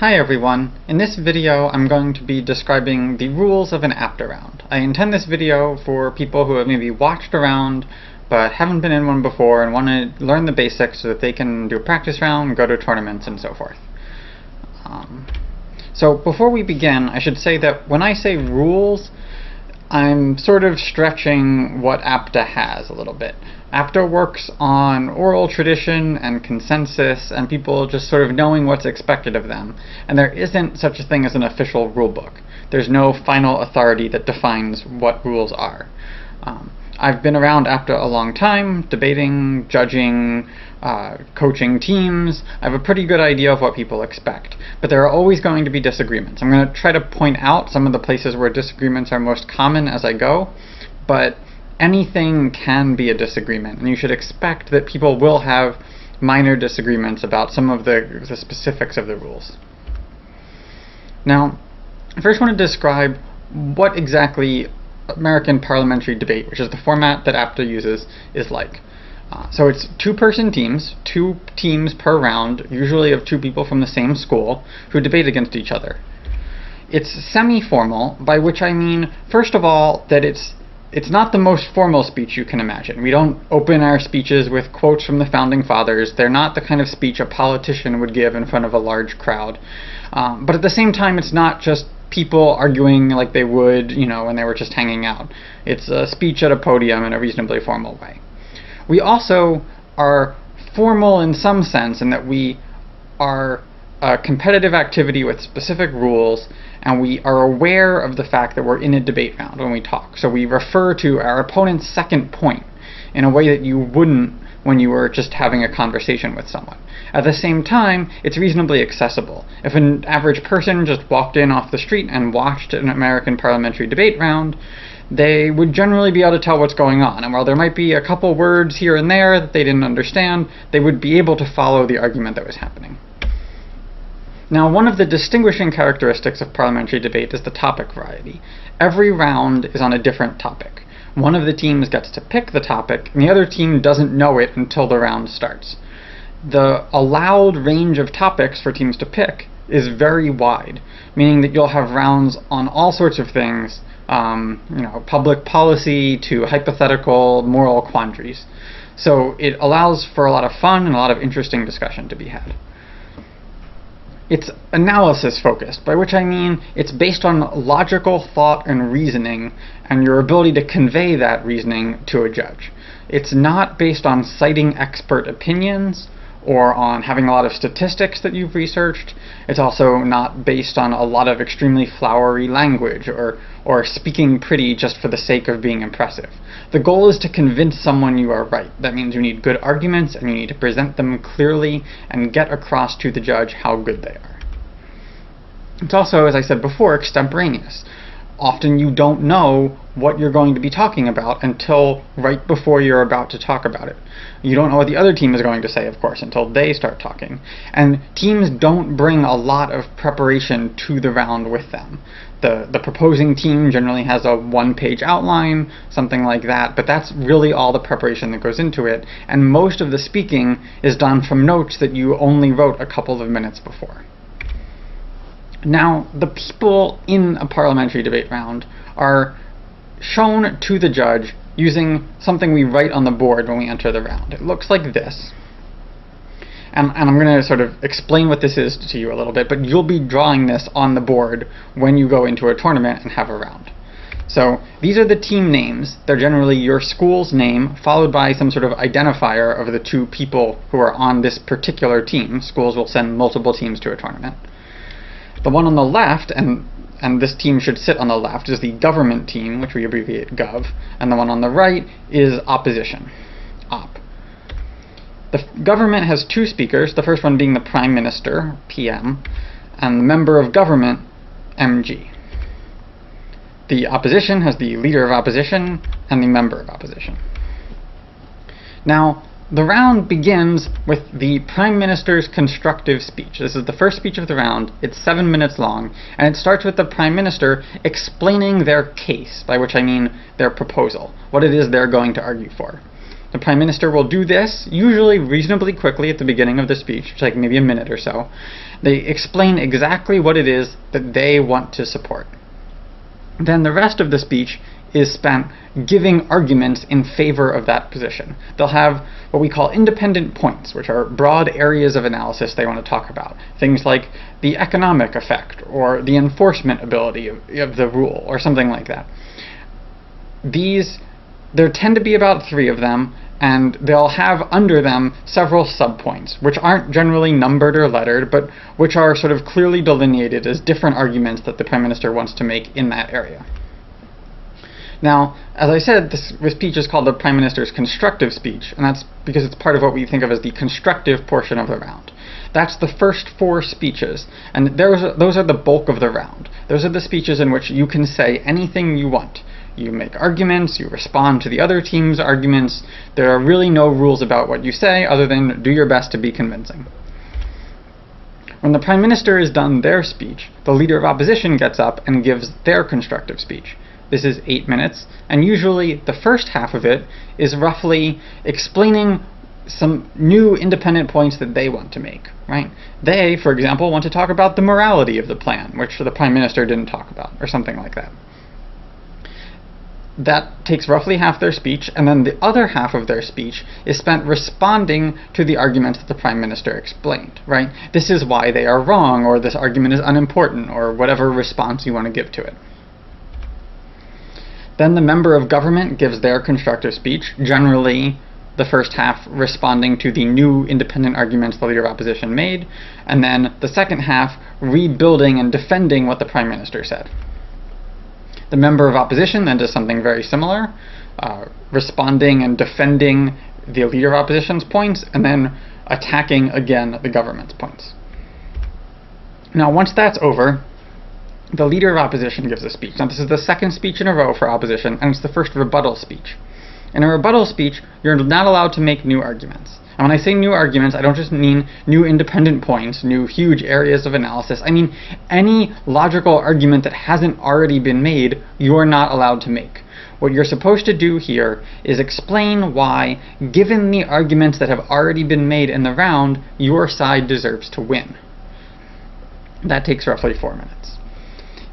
Hi everyone. In this video I'm going to be describing the rules of an APDA round. I intend this video for people who have maybe watched a round but haven't been in one before and want to learn the basics so that they can do a practice round, go to tournaments, and so forth. So before we begin, I should say that when I say rules, I'm sort of stretching what APDA has a little bit. APDA works on oral tradition and consensus and people just sort of knowing what's expected of them. And there isn't such a thing as an official rule book. There's no final authority that defines what rules are. I've been around APDA a long time, debating, judging, coaching teams. I have a pretty good idea of what people expect. But there are always going to be disagreements. I'm going to try to point out some of the places where disagreements are most common as I go, but anything can be a disagreement, and you should expect that people will have minor disagreements about some of the specifics of the rules. Now, I first want to describe what exactly American parliamentary debate, which is the format that APDA uses, is like. So it's two-person teams, 2 teams per round, usually of 2 people from the same school, who debate against each other. It's semi-formal, by which I mean, first of all, that it's not the most formal speech you can imagine. We don't open our speeches with quotes from the Founding Fathers. They're not the kind of speech a politician would give in front of a large crowd. But at the same time, it's not just people arguing like they would, when they were just hanging out. It's a speech at a podium in a reasonably formal way. We also are formal in some sense in that we are a competitive activity with specific rules, and we are aware of the fact that we're in a debate round when we talk. So we refer to our opponent's second point in a way that you wouldn't when you were just having a conversation with someone. At the same time, it's reasonably accessible. If an average person just walked in off the street and watched an American parliamentary debate round, they would generally be able to tell what's going on. And while there might be a couple words here and there that they didn't understand, they would be able to follow the argument that was happening. Now, one of the distinguishing characteristics of parliamentary debate is the topic variety. Every round is on a different topic. One of the teams gets to pick the topic, and the other team doesn't know it until the round starts. The allowed range of topics for teams to pick is very wide, meaning that you'll have rounds on all sorts of things, public policy to hypothetical moral quandaries. So it allows for a lot of fun and a lot of interesting discussion to be had. It's analysis focused, by which I mean it's based on logical thought and reasoning and your ability to convey that reasoning to a judge. It's not based on citing expert opinions or on having a lot of statistics that you've researched. It's also not based on a lot of extremely flowery language or speaking pretty just for the sake of being impressive. The goal is to convince someone you are right. That means you need good arguments and you need to present them clearly and get across to the judge how good they are. It's also, as I said before, extemporaneous. Often you don't know what you're going to be talking about until right before you're about to talk about it. You don't know what the other team is going to say, of course, until they start talking. And teams don't bring a lot of preparation to the round with them. The proposing team generally has a 1-page outline, something like that, but that's really all the preparation that goes into it, and most of the speaking is done from notes that you only wrote a couple of minutes before. Now, the people in a parliamentary debate round are shown to the judge using something we write on the board when we enter the round. It looks like this. And I'm going to sort of explain what this is to you a little bit, but you'll be drawing this on the board when you go into a tournament and have a round. So these are the team names. They're generally your school's name, followed by some sort of identifier of the 2 people who are on this particular team. Schools will send multiple teams to a tournament. The one on the left, and this team should sit on the left, is the government team, which we abbreviate GOV, and the one on the right is opposition, OP. The government has 2 speakers, the first one being the Prime Minister, PM, and the Member of Government, MG. The opposition has the Leader of Opposition and the Member of Opposition. Now, the round begins with the Prime Minister's constructive speech. This is the first speech of the round. It's 7 minutes long, and it starts with the Prime Minister explaining their case, by which I mean their proposal, what it is they're going to argue for. The Prime Minister will do this, usually reasonably quickly at the beginning of the speech, like maybe a minute or so. They explain exactly what it is that they want to support. Then the rest of the speech is spent giving arguments in favor of that position. They'll have what we call independent points, which are broad areas of analysis they want to talk about. Things like the economic effect or the enforcement ability of the rule or something like that. There tend to be about 3 of them, and they'll have under them several subpoints, which aren't generally numbered or lettered, but which are sort of clearly delineated as different arguments that the Prime Minister wants to make in that area. Now, as I said, this speech is called the Prime Minister's constructive speech, and that's because it's part of what we think of as the constructive portion of the round. That's the first 4 speeches, and those are the bulk of the round. Those are the speeches in which you can say anything you want. You make arguments, you respond to the other team's arguments. There are really no rules about what you say other than do your best to be convincing. When the Prime Minister has done their speech, the Leader of Opposition gets up and gives their constructive speech. This is 8 minutes, and usually the first half of it is roughly explaining some new independent points that they want to make, right? They, for example, want to talk about the morality of the plan, which the Prime Minister didn't talk about, or something like that. That takes roughly half their speech, and then the other half of their speech is spent responding to the arguments that the Prime Minister explained, right? This is why they are wrong, or this argument is unimportant, or whatever response you want to give to it. Then the member of government gives their constructive speech, generally the first half responding to the new independent arguments the Leader of Opposition made, and then the second half rebuilding and defending what the Prime Minister said. The member of opposition then does something very similar, responding and defending the Leader of Opposition's points, and then attacking again the government's points. Now, once that's over, the Leader of Opposition gives a speech. Now, this is the second speech in a row for opposition, and it's the first rebuttal speech. In a rebuttal speech, you're not allowed to make new arguments. And when I say new arguments, I don't just mean new independent points, new huge areas of analysis. I mean any logical argument that hasn't already been made, you're not allowed to make. What you're supposed to do here is explain why, given the arguments that have already been made in the round, your side deserves to win. That takes roughly 4 minutes.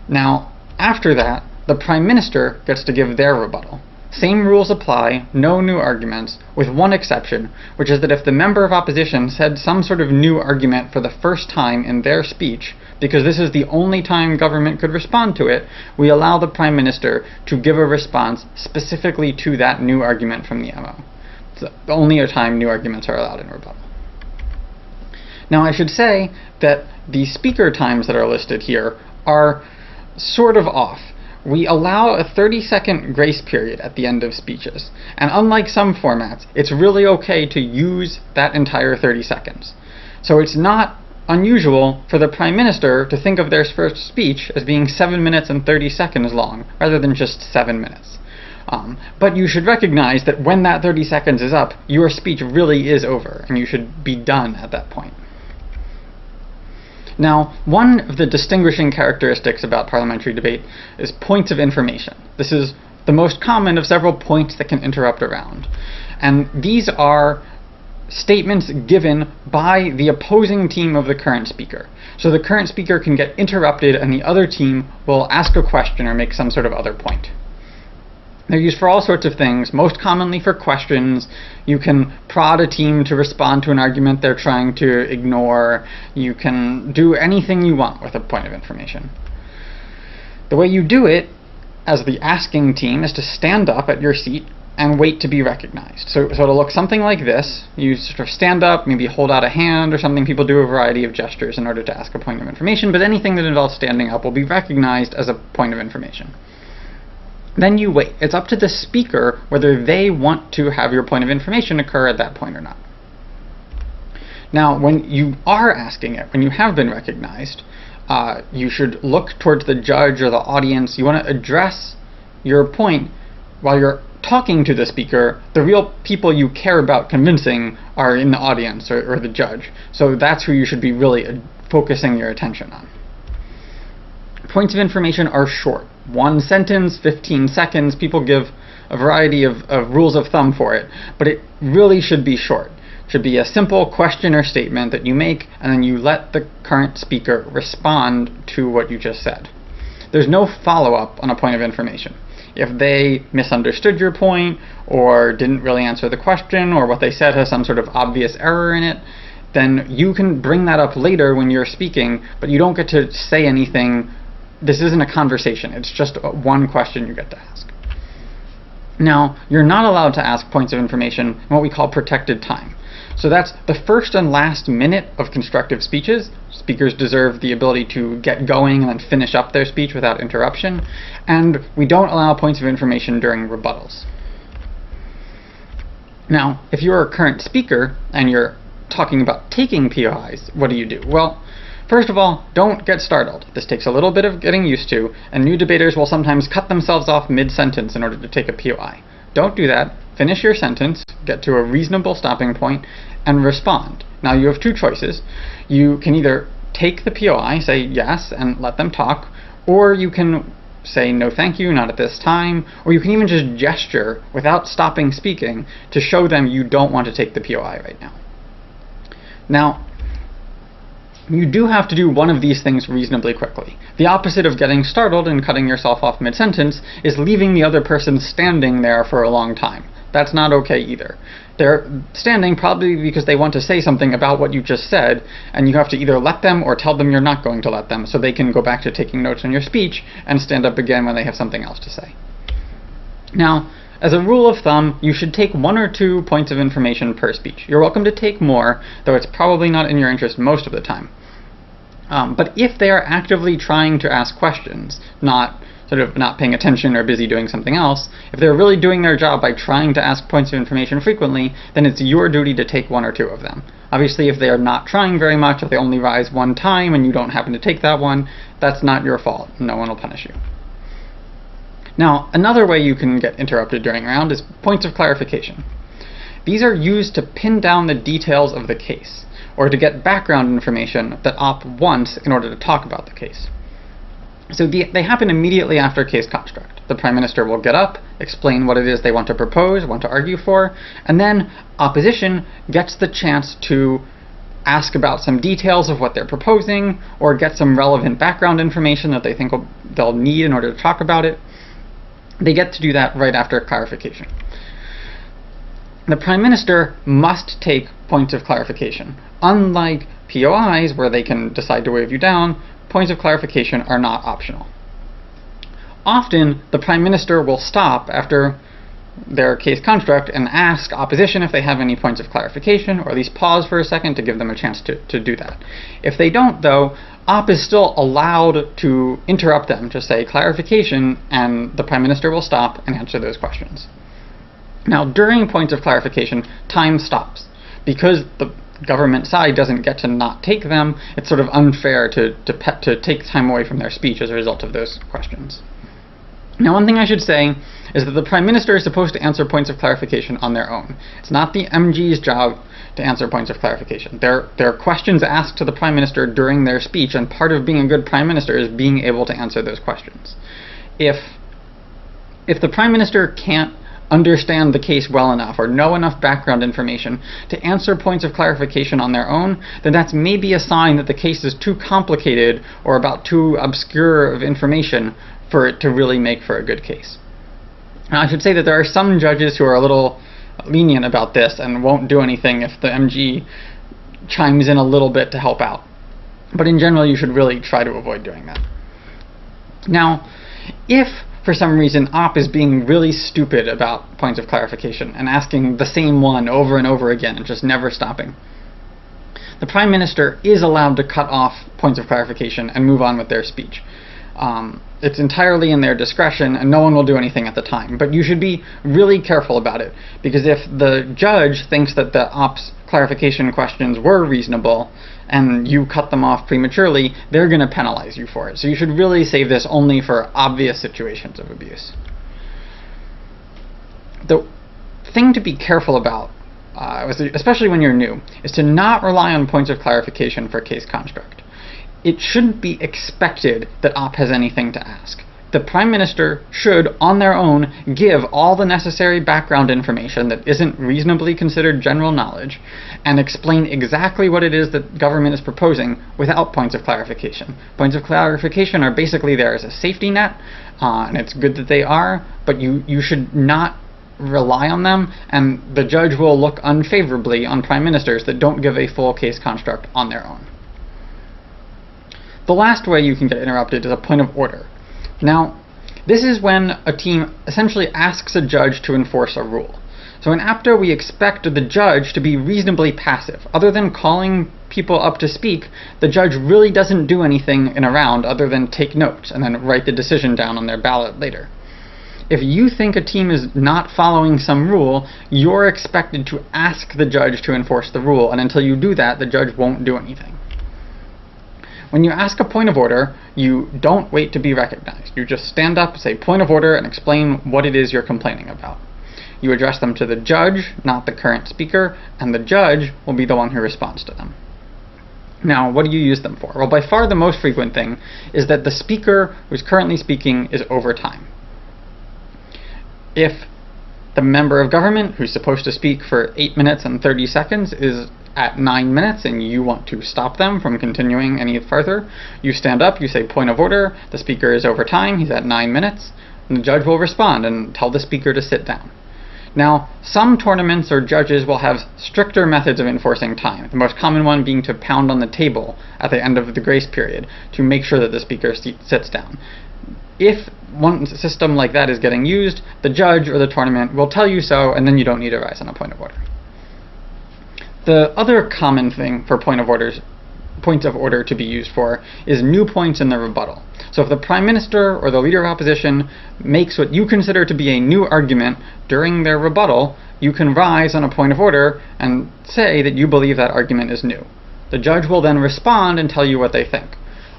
Now, after that, the Prime Minister gets to give their rebuttal. Same rules apply, no new arguments, with one exception, which is that if the member of opposition said some sort of new argument for the first time in their speech, because this is the only time government could respond to it, we allow the Prime Minister to give a response specifically to that new argument from the MO. It's only a time new arguments are allowed in rebuttal. Now, I should say that the speaker times that are listed here are sort of off. We allow a 30-second grace period at the end of speeches, and unlike some formats, it's really okay to use that entire 30 seconds. So it's not unusual for the Prime Minister to think of their first speech as being 7 minutes and 30 seconds long, rather than just 7 minutes. But you should recognize that when that 30 seconds is up, your speech really is over, and you should be done at that point. Now, one of the distinguishing characteristics about parliamentary debate is points of information. This is the most common of several points that can interrupt a round. And these are statements given by the opposing team of the current speaker. So the current speaker can get interrupted and the other team will ask a question or make some sort of other point. They're used for all sorts of things, most commonly for questions. You can prod a team to respond to an argument they're trying to ignore. You can do anything you want with a point of information. The way you do it, as the asking team, is to stand up at your seat and wait to be recognized. So it'll look something like this. You sort of stand up, maybe hold out a hand or something. People do a variety of gestures in order to ask a point of information, but anything that involves standing up will be recognized as a point of information. Then you wait. It's up to the speaker whether they want to have your point of information occur at that point or not. Now, when you are asking it, when you have been recognized, you should look towards the judge or the audience. You want to address your point while you're talking to the speaker. The real people you care about convincing are in the audience or the judge. So that's who you should be really focusing your attention on. Points of information are short. 1 sentence, 15 seconds. People give a variety of rules of thumb for it, but it really should be short. It should be a simple question or statement that you make, and then you let the current speaker respond to what you just said. There's no follow-up on a point of information. If they misunderstood your point, or didn't really answer the question, or what they said has some sort of obvious error in it, then you can bring that up later when you're speaking, but you don't get to say anything. This isn't a conversation. It's just one question you get to ask. Now, you're not allowed to ask points of information in what we call protected time. So that's the first and last minute of constructive speeches. Speakers deserve the ability to get going and then finish up their speech without interruption. And we don't allow points of information during rebuttals. Now, if you're a current speaker and you're talking about taking POIs, what do? Well, first of all, don't get startled. This takes a little bit of getting used to, and new debaters will sometimes cut themselves off mid-sentence in order to take a POI. Don't do that. Finish your sentence, get to a reasonable stopping point, and respond. Now you have two choices. You can either take the POI, say yes, and let them talk, or you can say no thank you, not at this time, or you can even just gesture without stopping speaking to show them you don't want to take the POI right now. Now, you do have to do one of these things reasonably quickly. The opposite of getting startled and cutting yourself off mid-sentence is leaving the other person standing there for a long time. That's not okay either. They're standing probably because they want to say something about what you just said, and you have to either let them or tell them you're not going to let them so they can go back to taking notes on your speech and stand up again when they have something else to say. Now, as a rule of thumb, you should take 1 or 2 points of information per speech. You're welcome to take more, though it's probably not in your interest most of the time. But if they are actively trying to ask questions, not paying attention or busy doing something else, if they're really doing their job by trying to ask points of information frequently, then it's your duty to take 1 or 2 of them. Obviously, if they are not trying very much, if they only rise 1 time and you don't happen to take that one, that's not your fault. No one will punish you. Now, another way you can get interrupted during a round is points of clarification. These are used to pin down the details of the case, or to get background information that OP wants in order to talk about the case. So they happen immediately after case construct. The Prime Minister will get up, explain what it is they want to propose, want to argue for, and then opposition gets the chance to ask about some details of what they're proposing, or get some relevant background information that they think they'll need in order to talk about it. They get to do that right after clarification. The Prime Minister must take points of clarification. Unlike POIs, where they can decide to wave you down, points of clarification are not optional. Often, the Prime Minister will stop after their case construct and ask opposition if they have any points of clarification, or at least pause for a second to give them a chance to do that. If they don't, though, Op is still allowed to interrupt them, to say clarification, and the Prime Minister will stop and answer those questions. Now, during points of clarification, time stops. Because the government side doesn't get to not take them, it's sort of unfair to take time away from their speech as a result of those questions. Now, one thing I should say is that the Prime Minister is supposed to answer points of clarification on their own. It's not the MG's job to answer points of clarification. There are questions asked to the Prime Minister during their speech, and part of being a good Prime Minister is being able to answer those questions. If the Prime Minister can't understand the case well enough or know enough background information to answer points of clarification on their own, then that's maybe a sign that the case is too complicated or about too obscure of information for it to really make for a good case. Now, I should say that there are some judges who are a little lenient about this and won't do anything if the MG chimes in a little bit to help out. But in general, you should really try to avoid doing that. Now, if for some reason Op is being really stupid about points of clarification and asking the same one over and over again and just never stopping, the Prime Minister is allowed to cut off points of clarification and move on with their speech. It's entirely in their discretion, and no one will do anything at the time. But you should be really careful about it, because if the judge thinks that the Op's clarification questions were reasonable, and you cut them off prematurely, they're going to penalize you for it. So you should really save this only for obvious situations of abuse. The thing to be careful about, especially when you're new, is to not rely on points of clarification for case construct. It shouldn't be expected that Op has anything to ask. the Prime Minister should, on their own, give all the necessary background information that isn't reasonably considered general knowledge, and explain exactly what it is that government is proposing without points of clarification. Points of clarification are basically there as a safety net, and it's good that they are, but you should not rely on them, and the judge will look unfavorably on prime ministers that don't give a full case construct on their own. The last way you can get interrupted is a point of order. Now, this is when a team essentially asks a judge to enforce a rule. So in APDA, we expect the judge to be reasonably passive. Other than calling people up to speak, the judge really doesn't do anything in a round other than take notes and then write the decision down on their ballot later. If you think a team is not following some rule, you're expected to ask the judge to enforce the rule, and until you do that, the judge won't do anything. When you ask a point of order, you don't wait to be recognized. You just stand up, say point of order, and explain what it is you're complaining about. You address them to the judge, not the current speaker, and the judge will be the one who responds to them. Now, what do you use them for? Well, by far the most frequent thing is that the speaker who's currently speaking is over time. If the member of government who's supposed to speak for 8 minutes and 30 seconds is at 9 minutes and you want to stop them from continuing any further, you stand up, you say point of order, the speaker is over time, he's at 9 minutes, and the judge will respond and tell the speaker to sit down. Now, some tournaments or judges will have stricter methods of enforcing time, the most common one being to pound on the table at the end of the grace period to make sure that the speaker sits down. If one system like that is getting used, the judge or the tournament will tell you so, and then you don't need to rise on a point of order. The other common thing for points of order to be used for is new points in the rebuttal. So if the Prime Minister or the Leader of Opposition makes what you consider to be a new argument during their rebuttal, you can rise on a point of order and say that you believe that argument is new. The judge will then respond and tell you what they think.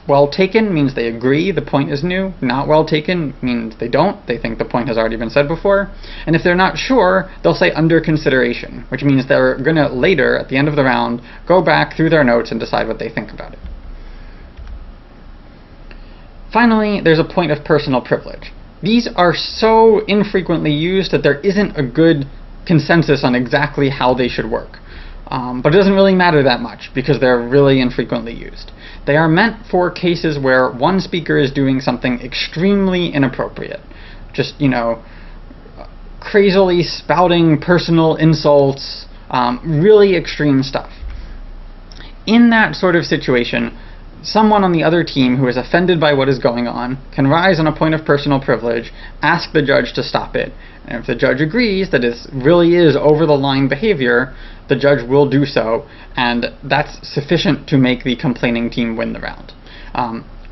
Well taken means they agree the point is new. Not well taken means they don't. They think the point has already been said before. And if they're not sure, they'll say under consideration, which means they're going to later, at the end of the round, go back through their notes and decide what they think about it. Finally, there's a point of personal privilege. These are so infrequently used that there isn't a good consensus on exactly how they should work. But it doesn't really matter that much because they're really infrequently used. They are meant for cases where one speaker is doing something extremely inappropriate. Just, crazily spouting personal insults, really extreme stuff. In that sort of situation, someone on the other team who is offended by what is going on can rise on a point of personal privilege, ask the judge to stop it, and if the judge agrees that this really is over-the-line behavior, the judge will do so, and that's sufficient to make the complaining team win the round.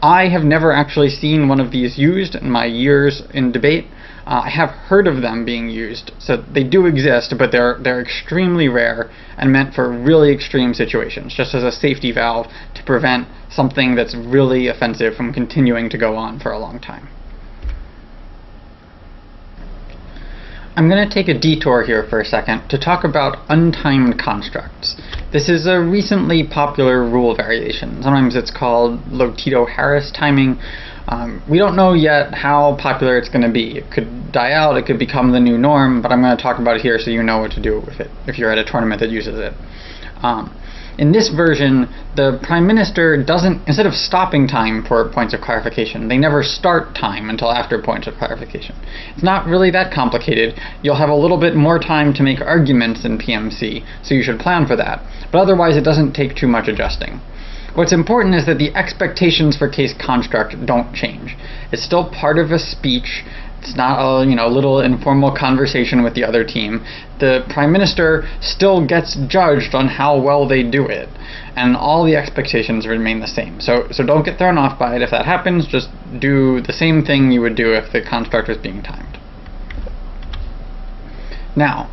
I have never actually seen one of these used in my years in debate. I have heard of them being used, so they do exist, but they're extremely rare and meant for really extreme situations, just as a safety valve to prevent something that's really offensive from continuing to go on for a long time. I'm going to take a detour here for a second to talk about untimed constructs. This is a recently popular rule variation. Sometimes it's called Lotito-Harris timing. We don't know yet how popular it's going to be. It could die out, it could become the new norm, but I'm going to talk about it here so you know what to do with it if you're at a tournament that uses it. In this version, the Prime Minister doesn't, instead of stopping time for points of clarification, they never start time until after points of clarification. It's not really that complicated. You'll have a little bit more time to make arguments in PMC, so you should plan for that. But otherwise, it doesn't take too much adjusting. What's important is that the expectations for case construct don't change. It's still part of a speech. It's not a little informal conversation with the other team. The Prime Minister still gets judged on how well they do it, and all the expectations remain the same. So don't get thrown off by it. If that happens, just do the same thing you would do if the construct was being timed. Now,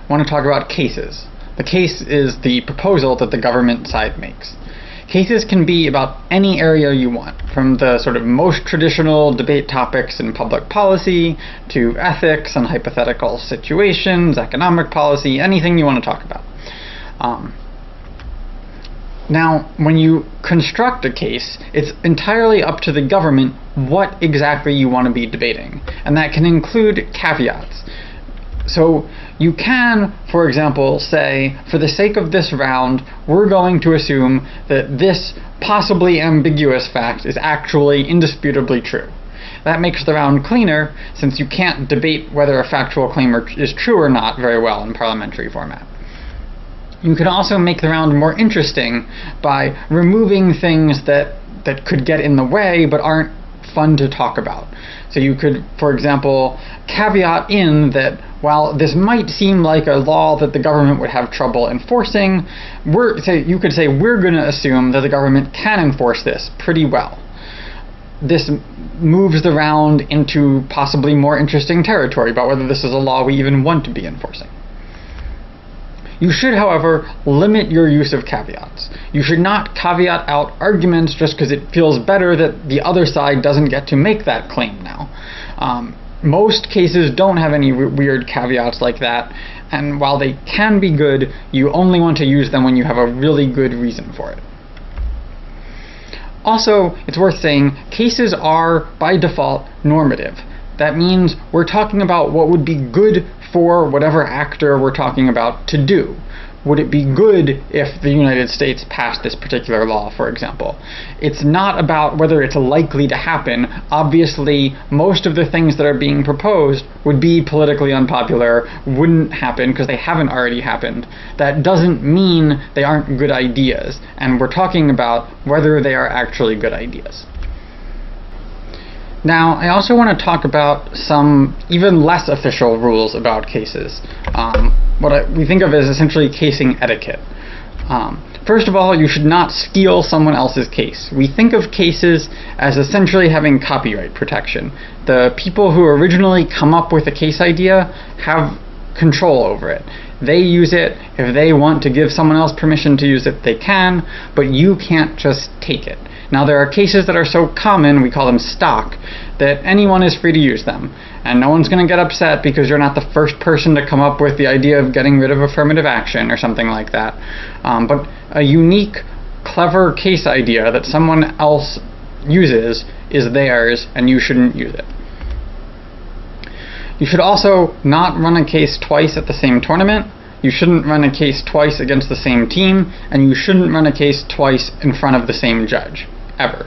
I want to talk about cases. The case is the proposal that the government side makes. Cases can be about any area you want, from the sort of most traditional debate topics in public policy, to ethics and hypothetical situations, economic policy, anything you want to talk about. Now, when you construct a case, it's entirely up to the government what exactly you want to be debating, and that can include caveats. So you can, for example, say, for the sake of this round, we're going to assume that this possibly ambiguous fact is actually indisputably true. That makes the round cleaner, since you can't debate whether a factual claim is true or not very well in parliamentary format. You can also make the round more interesting by removing things that could get in the way but aren't fun to talk about. So you could, for example, caveat in that while this might seem like a law that the government would have trouble enforcing, you could say we're going to assume that the government can enforce this pretty well. This moves the round into possibly more interesting territory about whether this is a law we even want to be enforcing. You should, however, limit your use of caveats. You should not caveat out arguments just because it feels better that the other side doesn't get to make that claim now. Most cases don't have any weird caveats like that, and while they can be good, you only want to use them when you have a really good reason for it. Also, it's worth saying, cases are, by default, normative. That means we're talking about what would be good for whatever actor we're talking about to do. Would it be good if the United States passed this particular law, for example? It's not about whether it's likely to happen. Obviously, most of the things that are being proposed would be politically unpopular, wouldn't happen because they haven't already happened. That doesn't mean they aren't good ideas, and we're talking about whether they are actually good ideas. Now, I also want to talk about some even less official rules about cases. What we think of as essentially casing etiquette. First of all, you should not steal someone else's case. We think of cases as essentially having copyright protection. The people who originally come up with a case idea have control over it. They use it. If they want to give someone else permission to use it, they can, but you can't just take it. Now, there are cases that are so common, we call them stock, that anyone is free to use them. And no one's going to get upset because you're not the first person to come up with the idea of getting rid of affirmative action or something like that. But a unique, clever case idea that someone else uses is theirs, and you shouldn't use it. You should also not run a case twice at the same tournament. You shouldn't run a case twice against the same team, and you shouldn't run a case twice in front of the same judge, ever.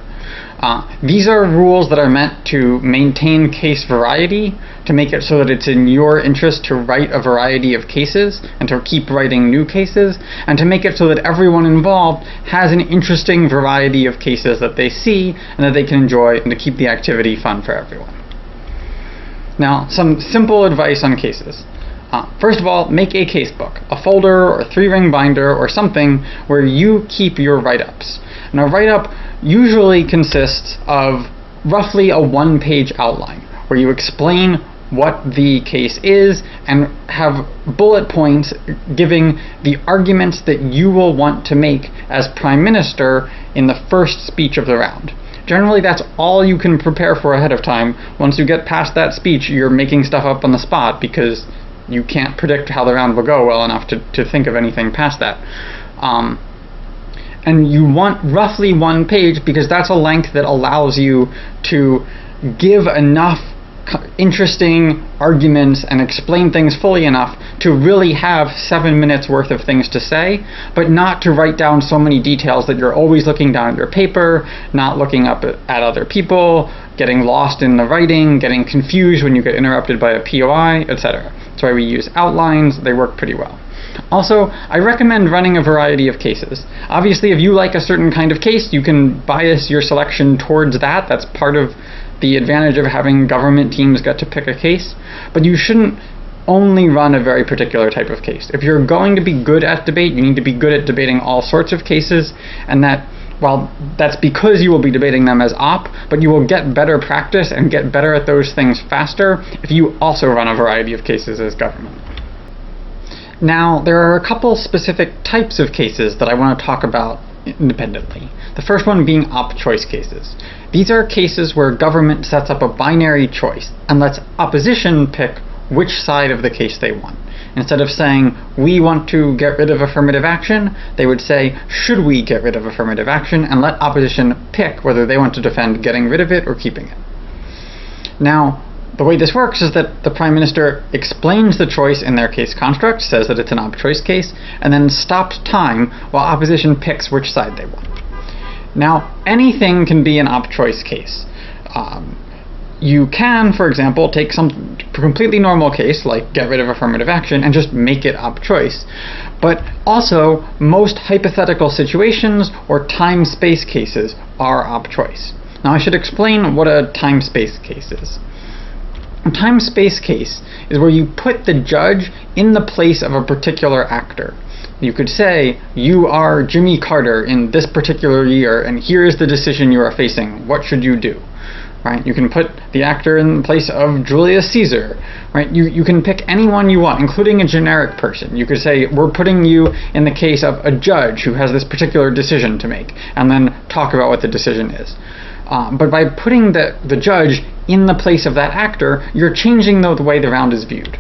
These are rules that are meant to maintain case variety, to make it so that it's in your interest to write a variety of cases, and to keep writing new cases, and to make it so that everyone involved has an interesting variety of cases that they see, and that they can enjoy, and to keep the activity fun for everyone. Now, some simple advice on cases. First of all, make a casebook, a folder or a 3-ring binder or something where you keep your write-ups. And a write-up usually consists of roughly a 1-page outline where you explain what the case is and have bullet points giving the arguments that you will want to make as Prime Minister in the first speech of the round. Generally, that's all you can prepare for ahead of time. Once you get past that speech, you're making stuff up on the spot because you can't predict how the round will go well enough to think of anything past that. And you want roughly 1 page because that's a length that allows you to give enough interesting arguments and explain things fully enough to really have 7 minutes worth of things to say, but not to write down so many details that you're always looking down at your paper, not looking up at other people, getting lost in the writing, getting confused when you get interrupted by a POI, etc. That's why we use outlines. They work pretty well. Also, I recommend running a variety of cases. Obviously, if you like a certain kind of case, you can bias your selection towards that. That's part of the advantage of having government teams get to pick a case. But you shouldn't only run a very particular type of case. If you're going to be good at debate, you need to be good at debating all sorts of cases, and that's because you will be debating them as op, but you will get better practice and get better at those things faster if you also run a variety of cases as government. Now, there are a couple specific types of cases that I want to talk about independently. The first one being op choice cases. These are cases where government sets up a binary choice and lets opposition pick which side of the case they want. Instead of saying, we want to get rid of affirmative action, they would say, should we get rid of affirmative action, and let opposition pick whether they want to defend getting rid of it or keeping it. Now, the way this works is that the Prime Minister explains the choice in their case construct, says that it's an op-choice case, and then stops time while opposition picks which side they want. Now, anything can be an op-choice case. You can, for example, take some completely normal case, like get rid of affirmative action, and just make it op-choice. But also, most hypothetical situations or time-space cases are op-choice. Now, I should explain what a time-space case is. A time-space case is where you put the judge in the place of a particular actor. You could say, you are Jimmy Carter in this particular year, and here is the decision you are facing. What should you do? Right? You can put the actor in the place of Julius Caesar. Right? You can pick anyone you want, including a generic person. You could say, we're putting you in the case of a judge who has this particular decision to make, and then talk about what the decision is. But by putting the judge in the place of that actor, you're changing the way the round is viewed.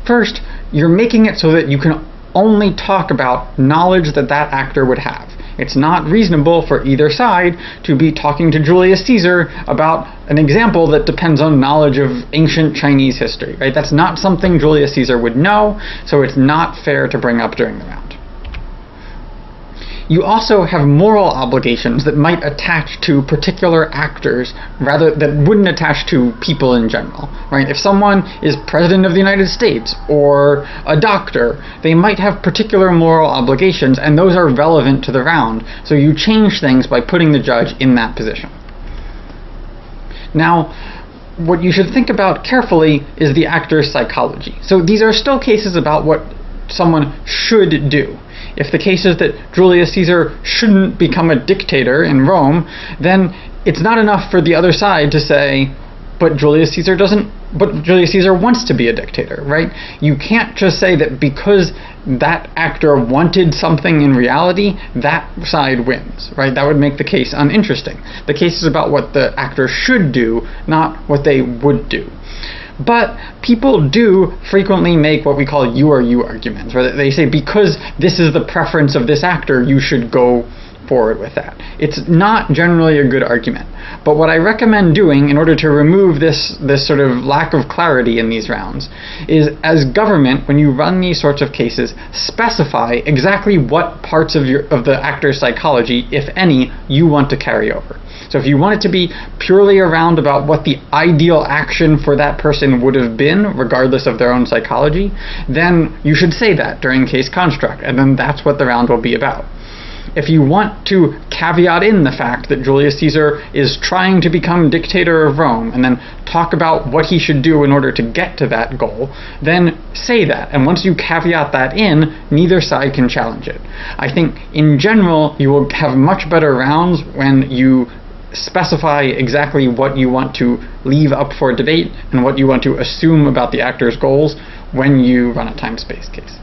First, you're making it so that you can only talk about knowledge that that actor would have. It's not reasonable for either side to be talking to Julius Caesar about an example that depends on knowledge of ancient Chinese history. Right? That's not something Julius Caesar would know, so it's not fair to bring up during the round. You also have moral obligations that might attach to particular actors that wouldn't attach to people in general. Right? If someone is President of the United States or a doctor, they might have particular moral obligations, and those are relevant to the round. So you change things by putting the judge in that position. Now, what you should think about carefully is the actor's psychology. So these are still cases about what someone should do. If the case is that Julius Caesar shouldn't become a dictator in Rome, then it's not enough for the other side to say, but Julius Caesar wants to be a dictator, right? You can't just say that because that actor wanted something in reality, that side wins, right? That would make the case uninteresting. The case is about what the actor should do, not what they would do. But people do frequently make what we call you or you arguments, where they say because this is the preference of this actor, you should go forward with that. It's not generally a good argument. But what I recommend doing in order to remove this sort of lack of clarity in these rounds is, as government, when you run these sorts of cases, specify exactly what parts of the actor's psychology, if any, you want to carry over. So if you want it to be purely around about what the ideal action for that person would have been, regardless of their own psychology, then you should say that during case construct, and then that's what the round will be about. If you want to caveat in the fact that Julius Caesar is trying to become dictator of Rome, and then talk about what he should do in order to get to that goal, then say that. And once you caveat that in, neither side can challenge it. I think in general, you will have much better rounds when you specify exactly what you want to leave up for debate and what you want to assume about the actor's goals when you run a time-space case.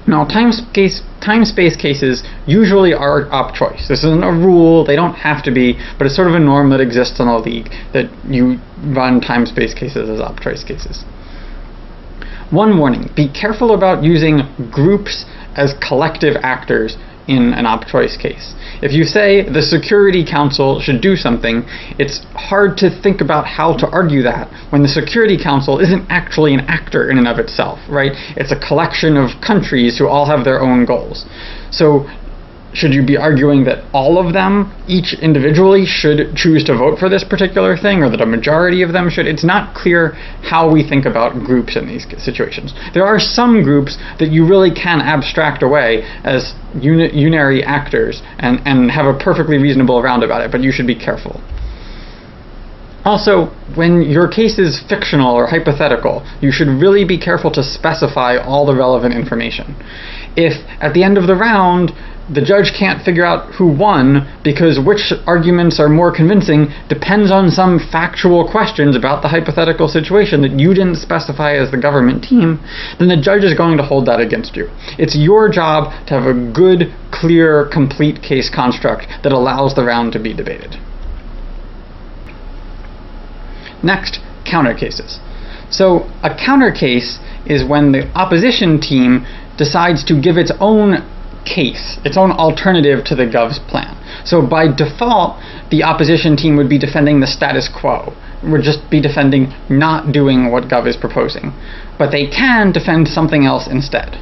Now, time-space cases usually are op-choice. This isn't a rule, they don't have to be, but it's sort of a norm that exists in the league that you run time-space cases as op-choice cases. One warning, be careful about using groups as collective actors in an op-choice case. If you say the Security Council should do something, it's hard to think about how to argue that when the Security Council isn't actually an actor in and of itself, right? It's a collection of countries who all have their own goals. So should you be arguing that all of them, each individually, should choose to vote for this particular thing, or that a majority of them should? It's not clear how we think about groups in these situations. There are some groups that you really can abstract away as unary actors and have a perfectly reasonable round about it, but you should be careful. Also, when your case is fictional or hypothetical, you should really be careful to specify all the relevant information. If, at the end of the round, the judge can't figure out who won because which arguments are more convincing depends on some factual questions about the hypothetical situation that you didn't specify as the government team, then the judge is going to hold that against you. It's your job to have a good, clear, complete case construct that allows the round to be debated. Next, counter cases. So a counter case is when the opposition team decides to give its own case, its own alternative to the gov's plan. So by default, the opposition team would be defending the status quo, would just be defending not doing what gov is proposing. But they can defend something else instead.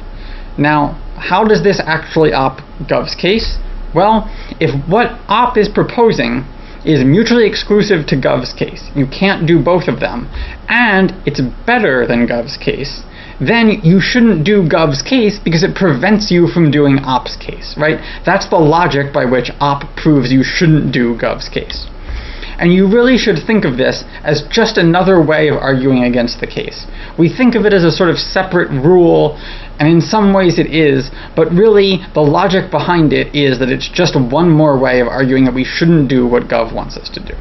Now, how does this actually op gov's case? Well, if what op is proposing is mutually exclusive to gov's case, you can't do both of them, and it's better than gov's case, then you shouldn't do gov's case because it prevents you from doing op's case, right? That's the logic by which op proves you shouldn't do gov's case. And you really should think of this as just another way of arguing against the case. We think of it as a sort of separate rule, and in some ways it is, but really the logic behind it is that it's just one more way of arguing that we shouldn't do what gov wants us to do.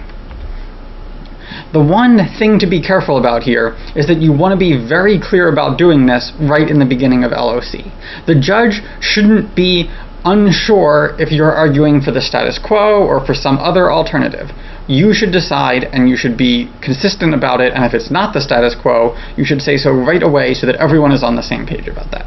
The one thing to be careful about here is that you want to be very clear about doing this right in the beginning of LOC. The judge shouldn't be unsure if you're arguing for the status quo or for some other alternative. You should decide, and you should be consistent about it, and if it's not the status quo, you should say so right away so that everyone is on the same page about that.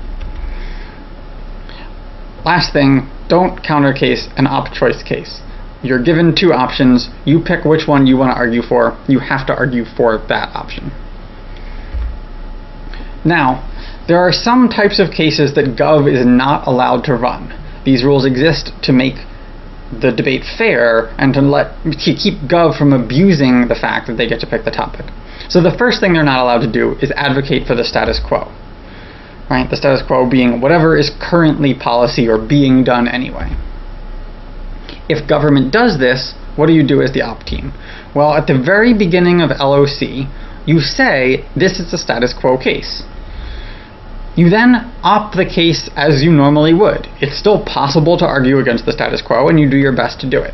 Last thing, don't countercase an op choice case. You're given two options, you pick which one you want to argue for, you have to argue for that option. Now, there are some types of cases that gov is not allowed to run. These rules exist to make the debate fair and to keep gov from abusing the fact that they get to pick the topic. So the first thing they're not allowed to do is advocate for the status quo. Right? The status quo being whatever is currently policy or being done anyway. If government does this, what do you do as the op team? Well, at the very beginning of LOC, you say this is the status quo case. You then opt the case as you normally would. It's still possible to argue against the status quo, and you do your best to do it.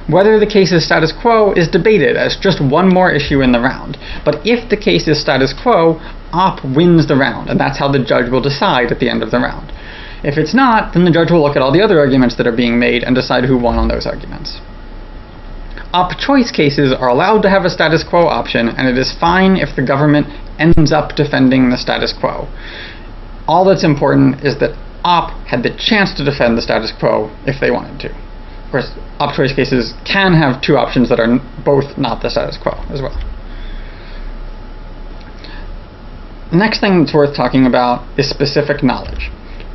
Whether the case is status quo is debated as just one more issue in the round. But if the case is status quo, op wins the round, and that's how the judge will decide at the end of the round. If it's not, then the judge will look at all the other arguments that are being made and decide who won on those arguments. Op choice cases are allowed to have a status quo option, and it is fine if the government ends up defending the status quo. All that's important is that op had the chance to defend the status quo if they wanted to. Of course, op choice cases can have two options that are both not the status quo as well. The next thing that's worth talking about is specific knowledge.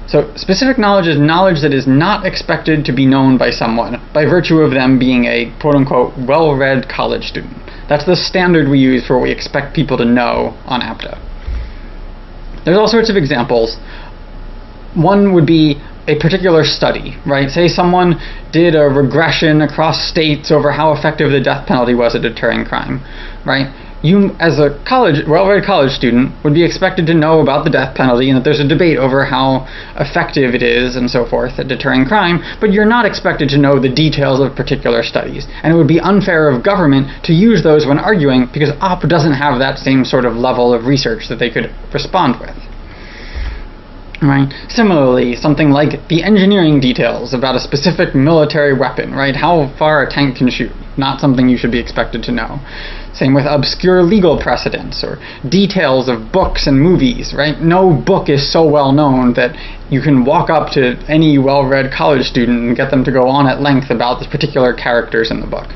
So specific knowledge is knowledge that is not expected to be known by someone by virtue of them being a quote-unquote well-read college student. That's the standard we use for what we expect people to know on APDA. There's all sorts of examples. One would be a particular study, right? Say someone did a regression across states over how effective the death penalty was at deterring crime, right? You, as a well-read college student, would be expected to know about the death penalty and that there's a debate over how effective it is and so forth at deterring crime, but you're not expected to know the details of particular studies. And it would be unfair of government to use those when arguing because op doesn't have that same sort of level of research that they could respond with. Right? Similarly, something like the engineering details about a specific military weapon, right? How far a tank can shoot, not something you should be expected to know. Same with obscure legal precedents or details of books and movies, right? No book is so well known that you can walk up to any well-read college student and get them to go on at length about the particular characters in the book.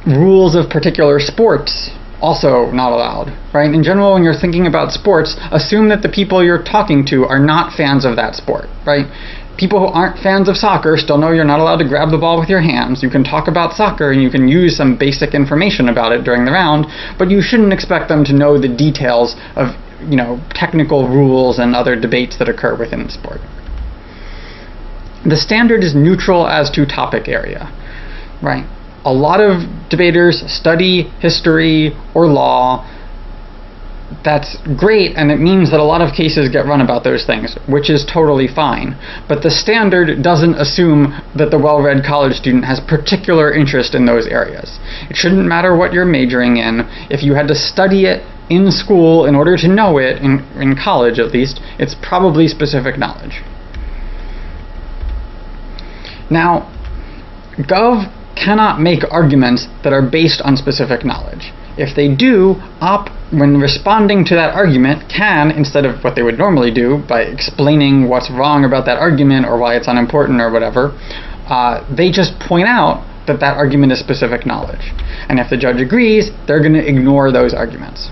Rules of particular sports, also not allowed, right? In general, when you're thinking about sports, assume that the people you're talking to are not fans of that sport, right? People who aren't fans of soccer still know you're not allowed to grab the ball with your hands. You can talk about soccer and you can use some basic information about it during the round, but you shouldn't expect them to know the details of, technical rules and other debates that occur within the sport. The standard is neutral as to topic area, right? A lot of debaters study history or law. That's great, and it means that a lot of cases get run about those things, which is totally fine. But the standard doesn't assume that the well-read college student has particular interest in those areas. It shouldn't matter what you're majoring in. If you had to study it in school in order to know it, in college at least, it's probably specific knowledge. Now, Gov cannot make arguments that are based on specific knowledge. If they do, op, when responding to that argument, can, instead of what they would normally do by explaining what's wrong about that argument or why it's unimportant or whatever, they just point out that that argument is specific knowledge. And if the judge agrees, they're going to ignore those arguments.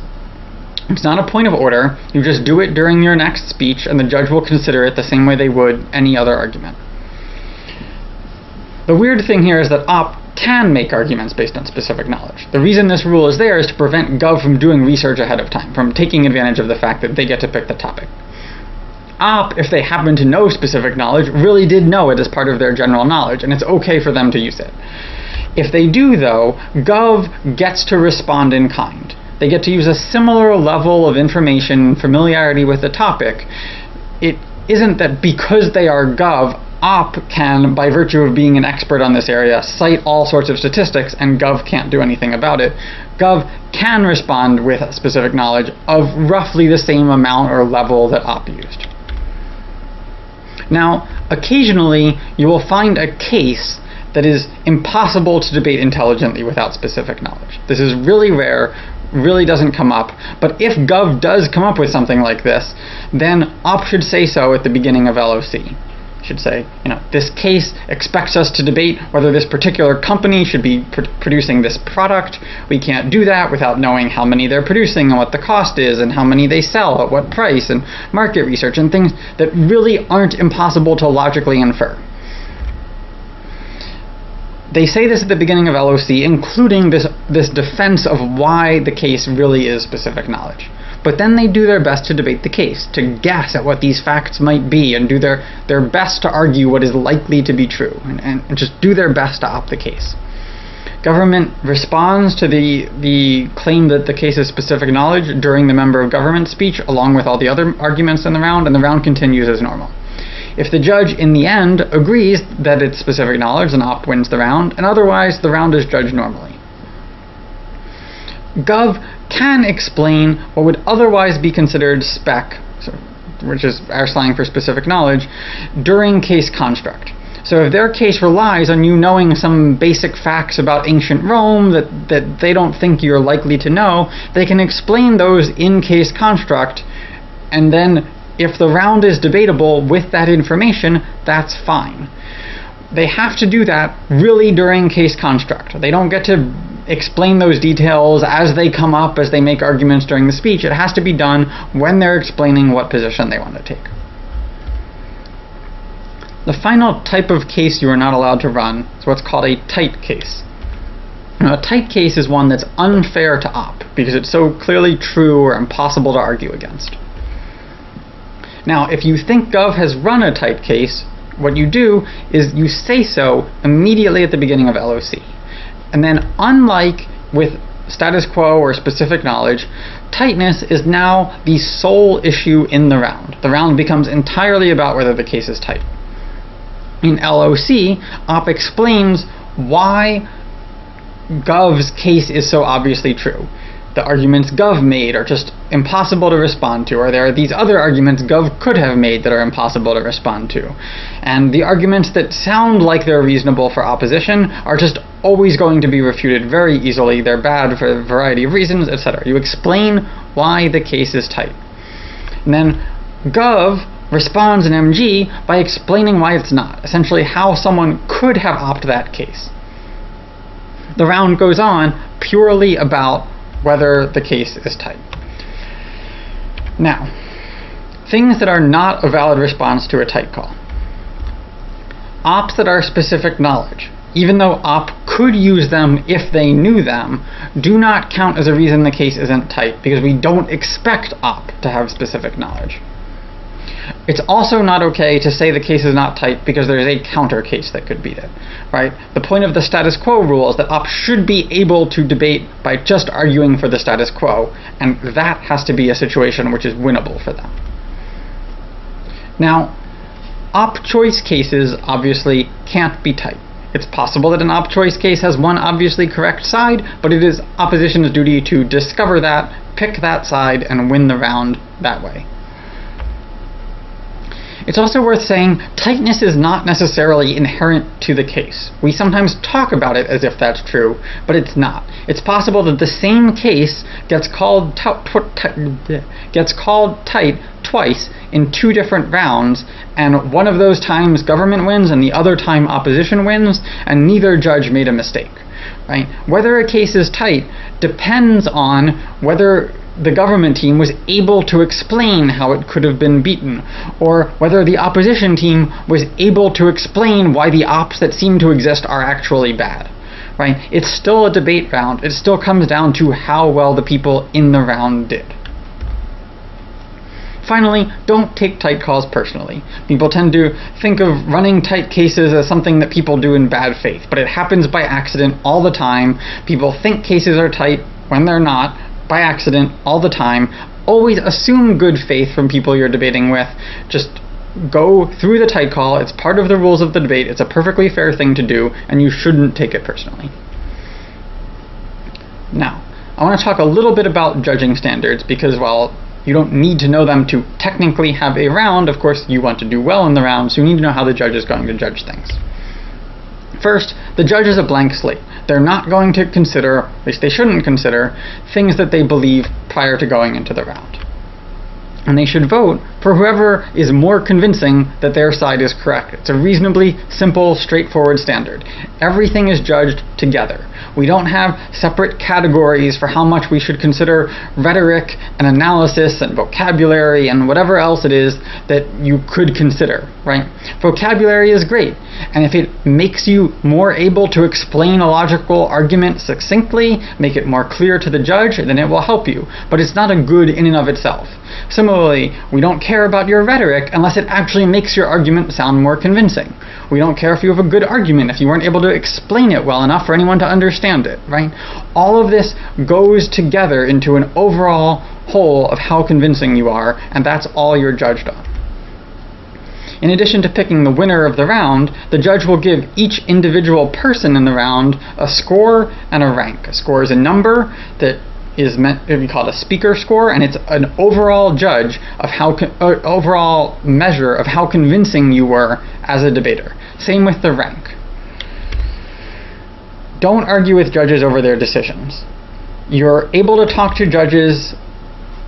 It's not a point of order. You just do it during your next speech, and the judge will consider it the same way they would any other argument. The weird thing here is that op can make arguments based on specific knowledge. The reason this rule is there is to prevent gov from doing research ahead of time, from taking advantage of the fact that they get to pick the topic. Op, if they happen to know specific knowledge, really did know it as part of their general knowledge, and it's okay for them to use it. If they do, though, gov gets to respond in kind. They get to use a similar level of information, familiarity with the topic. It isn't that because they are gov, op can, by virtue of being an expert on this area, cite all sorts of statistics, and gov can't do anything about it. Gov can respond with specific knowledge of roughly the same amount or level that op used. Now, occasionally you will find a case that is impossible to debate intelligently without specific knowledge. This is really rare, really doesn't come up, but if gov does come up with something like this, then op should say so at the beginning of LOC. Should say, this case expects us to debate whether this particular company should be producing this product. We can't do that without knowing how many they're producing and what the cost is and how many they sell at what price and market research and things that really aren't impossible to logically infer. They say this at the beginning of LOC, including this defense of why the case really is specific knowledge. But then they do their best to debate the case, to guess at what these facts might be, and do their best to argue what is likely to be true, and just do their best to op the case. Government responds to the claim that the case is specific knowledge during the member of government speech, along with all the other arguments in the round, and the round continues as normal. If the judge in the end agrees that it's specific knowledge, then op wins the round, and otherwise the round is judged normally. Gov can explain what would otherwise be considered spec, which is our slang for specific knowledge, during case construct. So if their case relies on you knowing some basic facts about ancient Rome that they don't think you're likely to know, they can explain those in case construct, and then if the round is debatable with that information, that's fine. They have to do that really during case construct. They don't get to explain those details as they come up, as they make arguments during the speech. It has to be done when they're explaining what position they want to take. The final type of case you are not allowed to run is what's called a tight case. Now, a tight case is one that's unfair to op because it's so clearly true or impossible to argue against. Now, if you think gov has run a tight case, what you do is you say so immediately at the beginning of LOC. And then, unlike with status quo or specific knowledge, tightness is now the sole issue in the round. The round becomes entirely about whether the case is tight. In LOC, op explains why gov's case is so obviously true. The arguments gov made are just impossible to respond to, or there are these other arguments gov could have made that are impossible to respond to. And the arguments that sound like they're reasonable for opposition are just always going to be refuted very easily. They're bad for a variety of reasons, etc. You explain why the case is tight. And then gov responds in MG by explaining why it's not, essentially how someone could have opted that case. The round goes on purely about whether the case is tight. Now, things that are not a valid response to a tight call. Ops that are specific knowledge, even though op could use them if they knew them, do not count as a reason the case isn't tight because we don't expect op to have specific knowledge. It's also not okay to say the case is not tight because there is a counter case that could beat it, right? The point of the status quo rule is that op should be able to debate by just arguing for the status quo, and that has to be a situation which is winnable for them. Now, op choice cases obviously can't be tight. It's possible that an op choice case has one obviously correct side, but it is opposition's duty to discover that, pick that side, and win the round that way. It's also worth saying tightness is not necessarily inherent to the case. We sometimes talk about it as if that's true, but it's not. It's possible that the same case gets called tight twice in 2 different rounds, and one of those times government wins and the other time opposition wins, and neither judge made a mistake. Right? Whether a case is tight depends on whether the government team was able to explain how it could have been beaten, or whether the opposition team was able to explain why the ops that seem to exist are actually bad. Right? It's still a debate round. It still comes down to how well the people in the round did. Finally, don't take tight calls personally. People tend to think of running tight cases as something that people do in bad faith, but it happens by accident all the time. People think cases are tight when they're not, by accident all the time. Always assume good faith from people you're debating with. Just go through the tight call. It's part of the rules of the debate. It's a perfectly fair thing to do, and you shouldn't take it personally. Now, I want to talk a little bit about judging standards, because while you don't need to know them to technically have a round, of course you want to do well in the round, so you need to know how the judge is going to judge things. First, the judge is a blank slate. They're not going to consider, at least they shouldn't consider, things that they believe prior to going into the round. And they should vote for whoever is more convincing that their side is correct. It's a reasonably simple, straightforward standard. Everything is judged together. We don't have separate categories for how much we should consider rhetoric and analysis and vocabulary and whatever else it is that you could consider, right? Vocabulary is great, and if it makes you more able to explain a logical argument succinctly, make it more clear to the judge, then it will help you. But it's not a good in and of itself. Similarly, we don't care about your rhetoric unless it actually makes your argument sound more convincing. We don't care if you have a good argument if you weren't able to explain it well enough for anyone to understand it, right? All of this goes together into an overall whole of how convincing you are, and that's all you're judged on. In addition to picking the winner of the round, the judge will give each individual person in the round a score and a rank. A score is a number that is meant to be called a speaker score, and it's an overall judge of overall measure of how convincing you were as a debater. Same with the rank. Don't argue with judges over their decisions. You're able to talk to judges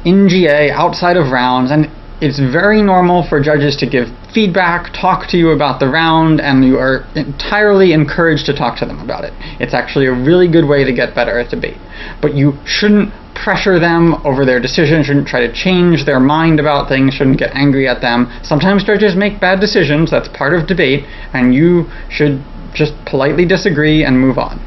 in GA outside of rounds, and it's very normal for judges to give feedback, talk to you about the round, and you are entirely encouraged to talk to them about it. It's actually a really good way to get better at debate. But you shouldn't pressure them over their decision, shouldn't try to change their mind about things, shouldn't get angry at them. Sometimes judges make bad decisions, that's part of debate, and you should just politely disagree and move on.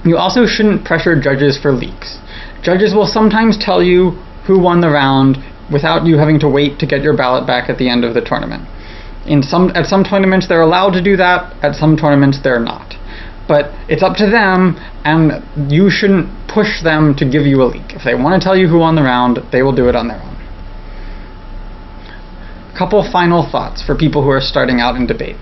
You also shouldn't pressure judges for leaks. Judges will sometimes tell you who won the round without you having to wait to get your ballot back at the end of the tournament. At some tournaments they're allowed to do that, at some tournaments they're not. But it's up to them, and you shouldn't push them to give you a leak. If they want to tell you who won the round, they will do it on their own. A couple final thoughts for people who are starting out in debate.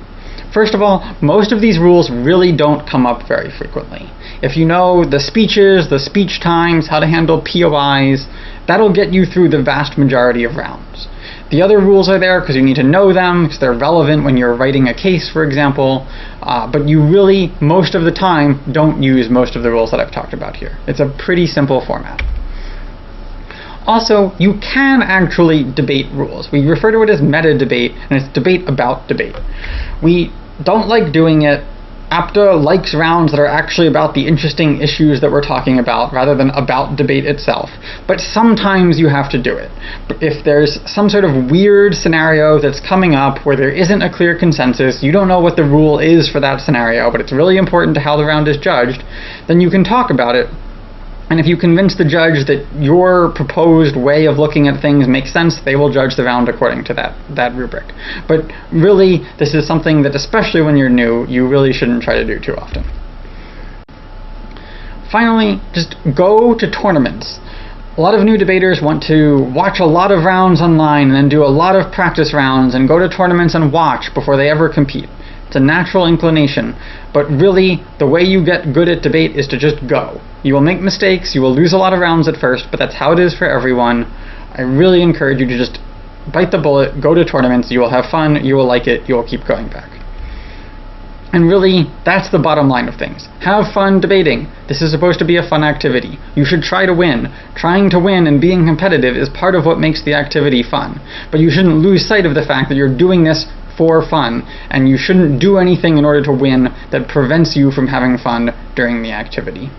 First of all, most of these rules really don't come up very frequently. If you know the speeches, the speech times, how to handle POIs, that'll get you through the vast majority of rounds. The other rules are there because you need to know them, because they're relevant when you're writing a case, for example, but you really, most of the time, don't use most of the rules that I've talked about here. It's a pretty simple format. Also, you can actually debate rules. We refer to it as meta debate, and it's debate about debate. We don't like doing it. APDA likes rounds that are actually about the interesting issues that we're talking about rather than about debate itself. But sometimes you have to do it. If there's some sort of weird scenario that's coming up where there isn't a clear consensus, you don't know what the rule is for that scenario, but it's really important to how the round is judged, then you can talk about it. And if you convince the judge that your proposed way of looking at things makes sense, they will judge the round according to that rubric. But really, this is something that, especially when you're new, you really shouldn't try to do too often. Finally, just go to tournaments. A lot of new debaters want to watch a lot of rounds online and then do a lot of practice rounds and go to tournaments and watch before they ever compete. It's a natural inclination, but really the way you get good at debate is to just go. You will make mistakes, you will lose a lot of rounds at first, but that's how it is for everyone. I really encourage you to just bite the bullet, go to tournaments, you will have fun, you will like it, you will keep going back. And really, that's the bottom line of things. Have fun debating. This is supposed to be a fun activity. You should try to win. Trying to win and being competitive is part of what makes the activity fun. But you shouldn't lose sight of the fact that you're doing this for fun, and you shouldn't do anything in order to win that prevents you from having fun during the activity.